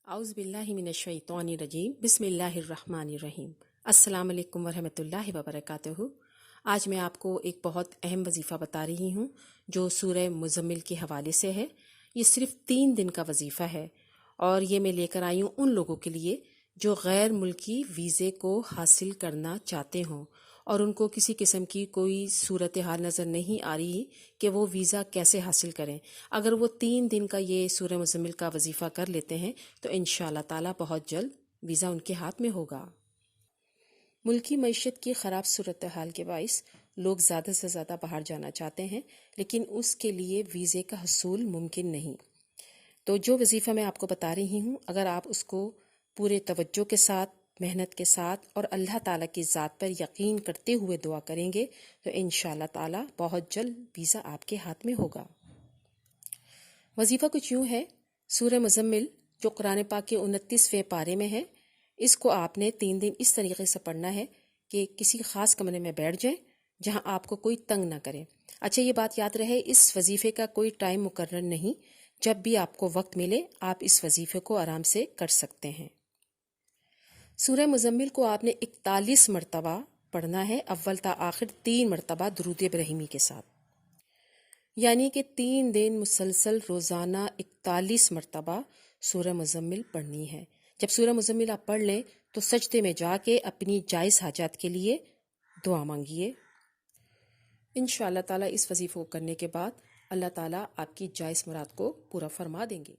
اعوذ باللہ من الشیطان الرجیم بسم اللہ الرحمن الرحیم۔ السلام علیکم ورحمۃ اللہ وبرکاتہ۔ آج میں آپ کو ایک بہت اہم وظیفہ بتا رہی ہوں جو سورہ مزمل کے حوالے سے ہے۔ یہ صرف 3 دن کا وظیفہ ہے اور یہ میں لے کر آئی ہوں ان لوگوں کے لیے جو غیر ملکی ویزے کو حاصل کرنا چاہتے ہوں اور ان کو کسی قسم کی کوئی صورتحال نظر نہیں آ رہی کہ وہ ویزا کیسے حاصل کریں۔ اگر وہ 3 دن کا یہ سورہ مزمل کا وظیفہ کر لیتے ہیں تو انشاءاللہ تعالی بہت جلد ویزا ان کے ہاتھ میں ہوگا۔ ملکی معیشت کی خراب صورتحال کے باعث لوگ زیادہ سے زیادہ باہر جانا چاہتے ہیں لیکن اس کے لیے ویزے کا حصول ممکن نہیں۔ تو جو وظیفہ میں آپ کو بتا رہی ہوں، اگر آپ اس کو پورے توجہ کے ساتھ، محنت کے ساتھ اور اللہ تعالیٰ کی ذات پر یقین کرتے ہوئے دعا کریں گے تو انشاءاللہ تعالیٰ بہت جلد ویزا آپ کے ہاتھ میں ہوگا۔ وظیفہ کچھ یوں ہے۔ سورہ مزمل جو قرآن پاک کے 29ویں پارے میں ہے، اس کو آپ نے 3 دن اس طریقے سے پڑھنا ہے کہ کسی خاص کمرے میں بیٹھ جائیں جہاں آپ کو کوئی تنگ نہ کرے۔ اچھا، یہ بات یاد رہے، اس وظیفے کا کوئی ٹائم مقرر نہیں، جب بھی آپ کو وقت ملے آپ اس وظیفے کو آرام سے کر سکتے ہیں۔ سورہ مزمل کو آپ نے 41 مرتبہ پڑھنا ہے، اول تا آخر 3 مرتبہ درود ابراہیمی کے ساتھ، یعنی کہ 3 دن مسلسل روزانہ 41 مرتبہ سورہ مزمل پڑھنی ہے۔ جب سورہ مزمل آپ پڑھ لیں تو سجدے میں جا کے اپنی جائز حاجات کے لیے دعا مانگیے۔ انشاءاللہ تعالیٰ اس وظیفے کو کرنے کے بعد اللہ تعالیٰ آپ کی جائز مراد کو پورا فرما دیں گے۔